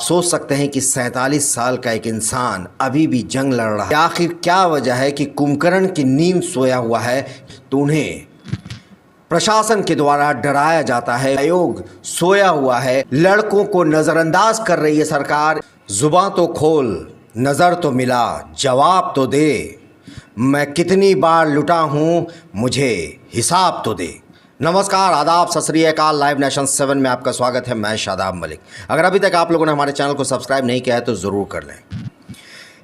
सोच सकते हैं कि 47 साल का एक इंसान अभी भी जंग लड़ रहा है। आखिर क्या वजह है कि कुंभकर्ण की नींद सोया हुआ है तो उन्हें प्रशासन के द्वारा डराया जाता है। आयोग सोया हुआ है, लड़कों को नजरअंदाज कर रही है सरकार। जुबान तो खोल, नजर तो मिला, जवाब तो दे, मैं कितनी बार लुटा हूँ, मुझे हिसाब तो दे। नमस्कार, आदाब, सत श्री अकाल। लाइव नेशन 7 में आपका स्वागत है। मैं शादाब मलिक। अगर अभी तक आप लोगों ने हमारे चैनल को सब्सक्राइब नहीं किया है तो ज़रूर कर लें।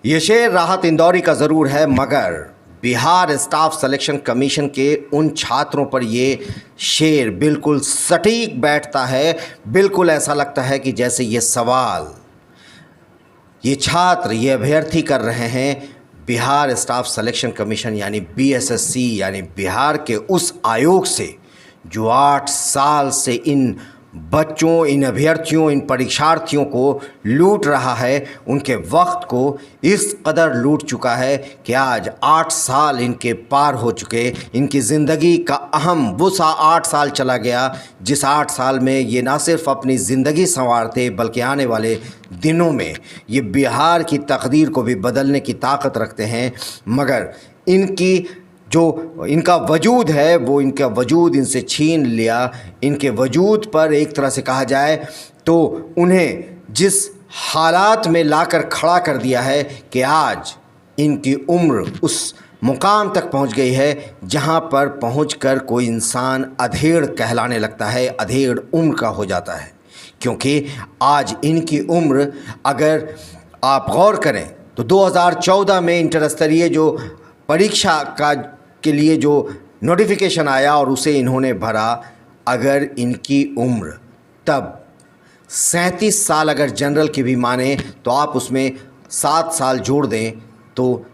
ये शेर राहत इंदौरी का ज़रूर है, मगर बिहार स्टाफ सिलेक्शन कमीशन के उन छात्रों पर ये शेर बिल्कुल सटीक बैठता है। बिल्कुल ऐसा लगता है कि जैसे ये सवाल ये छात्र, ये अभ्यर्थी कर रहे हैं बिहार स्टाफ सिलेक्शन कमीशन यानी बीएसएससी यानी बिहार के उस आयोग से जो 8 साल से इन बच्चों, इन अभ्यर्थियों, इन परीक्षार्थियों को लूट रहा है। उनके वक्त को इस कदर लूट चुका है कि आज 8 साल इनके पार हो चुके। इनकी ज़िंदगी का अहम वो 8 साल चला गया, जिस 8 साल में ये ना सिर्फ अपनी ज़िंदगी संवारते बल्कि आने वाले दिनों में ये बिहार की तकदीर को भी बदलने की ताकत रखते हैं। मगर जो इनका वजूद है वो इनका वजूद इनसे छीन लिया। इनके वजूद पर एक तरह से कहा जाए तो उन्हें जिस हालात में लाकर खड़ा कर दिया है कि आज इनकी उम्र उस मुकाम तक पहुंच गई है जहां पर पहुंचकर कोई इंसान अधेड़ कहलाने लगता है, अधेड़ उम्र का हो जाता है। क्योंकि आज इनकी उम्र, अगर आप गौर करें तो 2014 में इंटर स्तरीय जो परीक्षा के लिए जो नोटिफिकेशन आया और उसे इन्होंने भरा, अगर इनकी उम्र तब 37 साल अगर जनरल की भी माने तो आप उसमें 7 साल जोड़ दें तो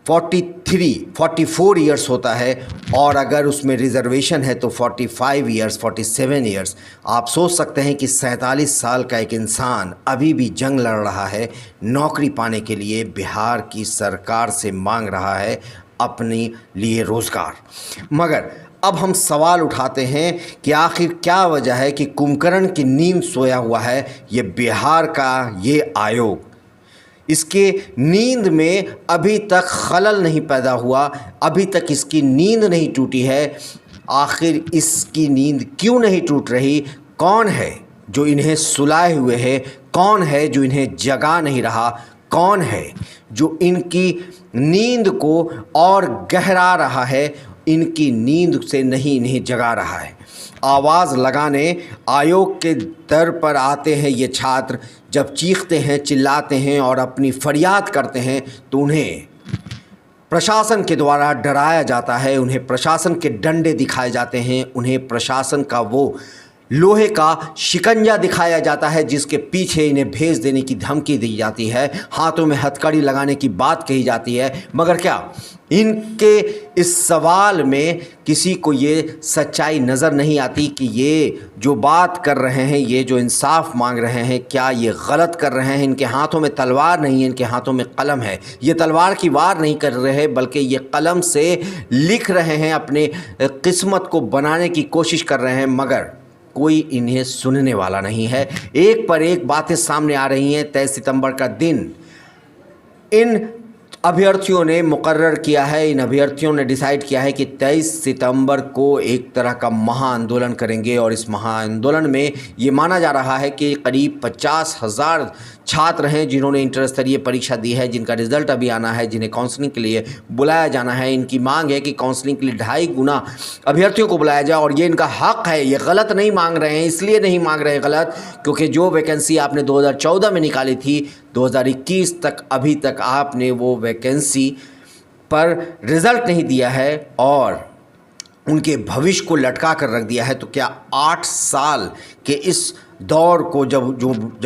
44 ईयर्स होता है, और अगर उसमें रिजर्वेशन है तो 47 ईयर्स। आप सोच सकते हैं कि 47 साल का एक इंसान अभी भी जंग लड़ रहा है, नौकरी पाने के लिए बिहार की सरकार से मांग रहा है अपने लिए रोज़गार। मगर अब हम सवाल उठाते हैं कि आखिर क्या वजह है कि कुंभकर्ण की नींद सोया हुआ है ये बिहार का ये आयोग। इसके नींद में अभी तक खलल नहीं पैदा हुआ, अभी तक इसकी नींद नहीं टूटी है। आखिर इसकी नींद क्यों नहीं टूट रही? कौन है जो इन्हें सुलाए हुए है? कौन है जो इन्हें जगा नहीं रहा? कौन है जो इनकी नींद को और गहरा रहा है, इनकी नींद से नहीं इन्हें जगा रहा है? आवाज़ लगाने आयोग के दर पर आते हैं ये छात्र। जब चीखते हैं, चिल्लाते हैं और अपनी फरियाद करते हैं तो उन्हें प्रशासन के द्वारा डराया जाता है, उन्हें प्रशासन के डंडे दिखाए जाते हैं, उन्हें प्रशासन का वो लोहे का शिकंजा दिखाया जाता है जिसके पीछे इन्हें भेज देने की धमकी दी जाती है, हाथों में हथकड़ी लगाने की बात कही जाती है। मगर क्या इनके इस सवाल में किसी को ये सच्चाई नज़र नहीं आती कि ये जो बात कर रहे हैं, ये जो इंसाफ मांग रहे हैं, क्या ये गलत कर रहे हैं? इनके हाथों में तलवार नहीं है, इनके हाथों में कलम है। ये तलवार की वार नहीं कर रहे हैं बल्कि ये कलम से लिख रहे हैं, अपने किस्मत को बनाने की कोशिश कर रहे हैं। मगर कोई इन्हें सुनने वाला नहीं है। एक पर एक बातें सामने आ रही हैं। 23 सितंबर का दिन इन अभ्यर्थियों ने मुकर्रर किया है, इन अभ्यर्थियों ने डिसाइड किया है कि 23 सितंबर को एक तरह का महाआंदोलन करेंगे। और इस महाआंदोलन में ये माना जा रहा है कि करीब 50,000 छात्र हैं जिन्होंने इंटर स्तरीय परीक्षा दी है, जिनका रिजल्ट अभी आना है, जिन्हें काउंसलिंग के लिए बुलाया जाना है। इनकी मांग है कि काउंसलिंग के लिए 2.5 गुना अभ्यर्थियों को बुलाया जाए और ये इनका हक है। ये गलत नहीं मांग रहे हैं, इसलिए नहीं मांग रहे गलत क्योंकि जो वैकेंसी आपने 2014 में निकाली थी, 2021 तक अभी तक आपने वो वैकेंसी पर रिज़ल्ट नहीं दिया है और उनके भविष्य को लटका कर रख दिया है। तो क्या 8 साल के इस दौर को जब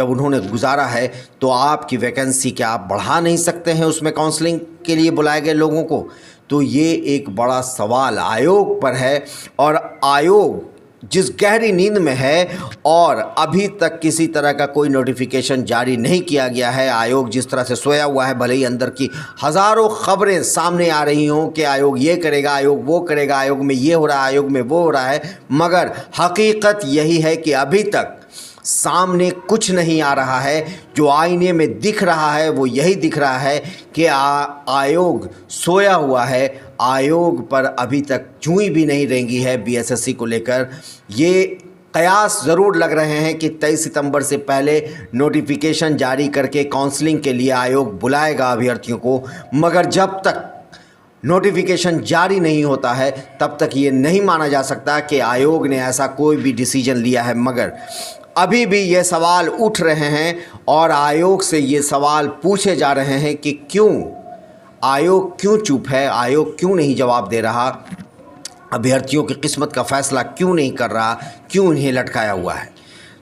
उन्होंने गुजारा है तो आपकी वैकेंसी क्या आप बढ़ा नहीं सकते हैं उसमें काउंसलिंग के लिए बुलाए गए लोगों को? तो ये एक बड़ा सवाल आयोग पर है। और आयोग जिस गहरी नींद में है और अभी तक किसी तरह का कोई नोटिफिकेशन जारी नहीं किया गया है, आयोग जिस तरह से सोया हुआ है, भले ही अंदर की हज़ारों खबरें सामने आ रही हों कि आयोग ये करेगा, आयोग वो करेगा, आयोग में ये हो रहा है, आयोग में वो हो रहा है, मगर हकीकत यही है कि अभी तक सामने कुछ नहीं आ रहा है। जो आईने में दिख रहा है वो यही दिख रहा है कि आयोग सोया हुआ है। आयोग पर अभी तक चूई भी नहीं रेंगी है बीएसएससी को लेकर। ये कयास ज़रूर लग रहे हैं कि 23 सितंबर से पहले नोटिफिकेशन जारी करके काउंसलिंग के लिए आयोग बुलाएगा अभ्यर्थियों को, मगर जब तक नोटिफिकेशन जारी नहीं होता है तब तक ये नहीं माना जा सकता कि आयोग ने ऐसा कोई भी डिसीजन लिया है। मगर अभी भी ये सवाल उठ रहे हैं और आयोग से ये सवाल पूछे जा रहे हैं कि आयोग क्यों चुप है, आयोग क्यों नहीं जवाब दे रहा, अभ्यर्थियों की किस्मत का फैसला क्यों नहीं कर रहा, क्यों इन्हें लटकाया हुआ है।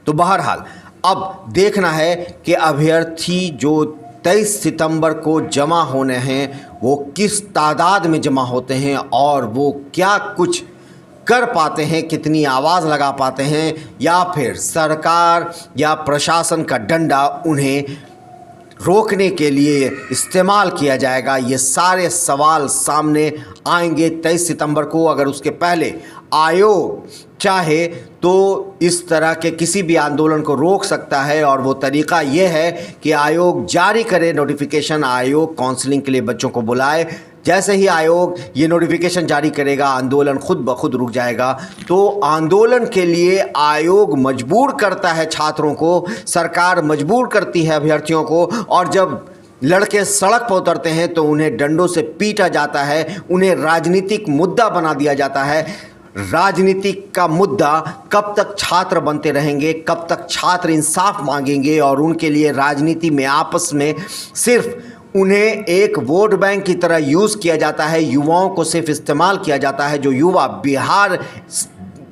तो बहरहाल अब देखना है कि अभ्यर्थी जो 23 सितंबर को जमा होने हैं वो किस तादाद में जमा होते हैं और वो क्या कुछ कर पाते हैं, कितनी आवाज़ लगा पाते हैं, या फिर सरकार या प्रशासन का डंडा उन्हें रोकने के लिए इस्तेमाल किया जाएगा। ये सारे सवाल सामने आएंगे 23 सितंबर को। अगर उसके पहले आयोग चाहे तो इस तरह के किसी भी आंदोलन को रोक सकता है, और वो तरीका ये है कि आयोग जारी करे नोटिफिकेशन, आयोग काउंसलिंग के लिए बच्चों को बुलाए। जैसे ही आयोग ये नोटिफिकेशन जारी करेगा आंदोलन खुद ब खुद रुक जाएगा। तो आंदोलन के लिए आयोग मजबूर करता है छात्रों को, सरकार मजबूर करती है अभ्यर्थियों को, और जब लड़के सड़क पर उतरते हैं तो उन्हें डंडों से पीटा जाता है, उन्हें राजनीतिक मुद्दा बना दिया जाता है। राजनीतिक का मुद्दा कब तक छात्र बनते रहेंगे, कब तक छात्र इंसाफ मांगेंगे, और उनके लिए राजनीति में आपस में सिर्फ उन्हें एक वोट बैंक की तरह यूज़ किया जाता है, युवाओं को सिर्फ इस्तेमाल किया जाता है। जो युवा बिहार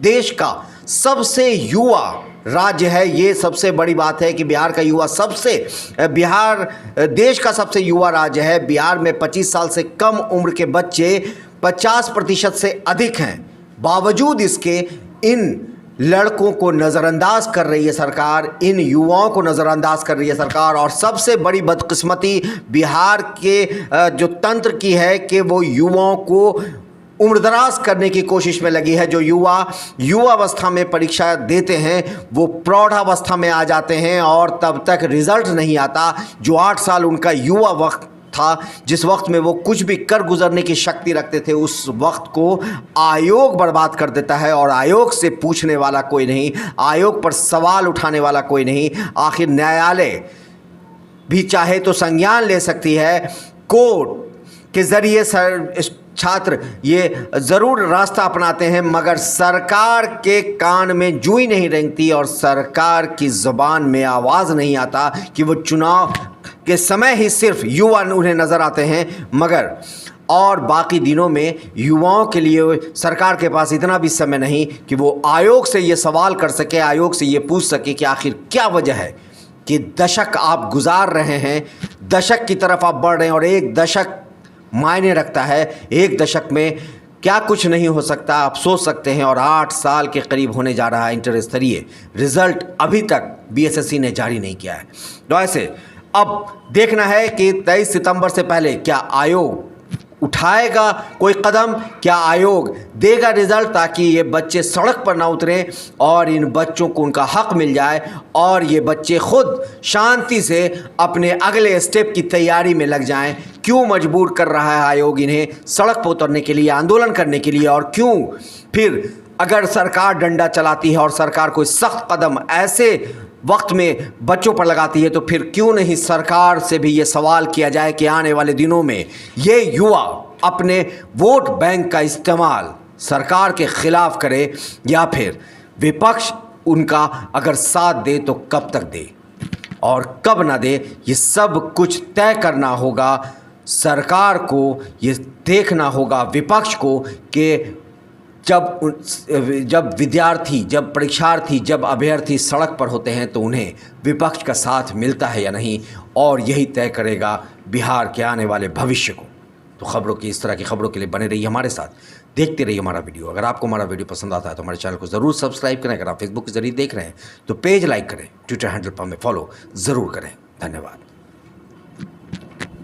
देश का सबसे युवा राज्य है, ये सबसे बड़ी बात है कि बिहार का युवा बिहार देश का सबसे युवा राज्य है। बिहार में 25 साल से कम उम्र के बच्चे 50% से अधिक हैं। बावजूद इसके इन लड़कों को नज़रअंदाज कर रही है सरकार, इन युवाओं को नज़रअंदाज कर रही है सरकार। और सबसे बड़ी बदकिस्मती बिहार के जो तंत्र की है कि वो युवाओं को उम्रदराज करने की कोशिश में लगी है। जो युवावस्था में परीक्षा देते हैं वो प्रौढ़ावस्था में आ जाते हैं और तब तक रिजल्ट नहीं आता। जो 8 साल उनका युवा वक्त था, जिस वक्त में वो कुछ भी कर गुजरने की शक्ति रखते थे, उस वक्त को आयोग बर्बाद कर देता है। और आयोग से पूछने वाला कोई नहीं, आयोग पर सवाल उठाने वाला कोई नहीं। आखिर न्यायालय भी चाहे तो संज्ञान ले सकती है, कोर्ट के ज़रिए छात्र ये ज़रूर रास्ता अपनाते हैं, मगर सरकार के कान में जूई नहीं रेंगती और सरकार की ज़ुबान में आवाज़ नहीं आता कि वो चुनाव के समय ही सिर्फ युवा उन्हें नज़र आते हैं, मगर और बाकी दिनों में युवाओं के लिए सरकार के पास इतना भी समय नहीं कि वो आयोग से ये सवाल कर सके, आयोग से ये पूछ सके कि आखिर क्या वजह है कि दशक आप गुजार रहे हैं, दशक की तरफ आप बढ़ रहे हैं, और एक दशक मायने रखता है। एक दशक में क्या कुछ नहीं हो सकता, आप सोच सकते हैं। और 8 साल के करीब होने जा रहा है इंटर स्तरीय रिजल्ट, अभी तक बीएसएससी ने जारी नहीं किया है। तो ऐसे अब देखना है कि 23 सितंबर से पहले क्या आयोग उठाएगा कोई कदम, क्या आयोग देगा रिजल्ट, ताकि ये बच्चे सड़क पर ना उतरें और इन बच्चों को उनका हक मिल जाए और ये बच्चे खुद शांति से अपने अगले स्टेप की तैयारी में लग जाएं। क्यों मजबूर कर रहा है आयोग इन्हें सड़क पर उतरने के लिए, आंदोलन करने के लिए, और क्यों फिर अगर सरकार डंडा चलाती है और सरकार कोई सख्त कदम ऐसे वक्त में बच्चों पर लगाती है, तो फिर क्यों नहीं सरकार से भी ये सवाल किया जाए कि आने वाले दिनों में ये युवा अपने वोट बैंक का इस्तेमाल सरकार के खिलाफ करे, या फिर विपक्ष उनका अगर साथ दे तो कब तक दे और कब ना दे, ये सब कुछ तय करना होगा सरकार को। ये देखना होगा विपक्ष को कि जब विद्यार्थी, जब परीक्षार्थी, जब अभ्यर्थी सड़क पर होते हैं तो उन्हें विपक्ष का साथ मिलता है या नहीं, और यही तय करेगा बिहार के आने वाले भविष्य को। तो इस तरह की खबरों के लिए बने रहिए हमारे साथ, देखते रहिए हमारा वीडियो। अगर आपको हमारा वीडियो पसंद आता है तो हमारे चैनल को ज़रूर सब्सक्राइब करें। अगर आप फेसबुक के जरिए देख रहे हैं तो पेज लाइक करें, ट्विटर हैंडल पर हमें फॉलो ज़रूर करें। धन्यवाद।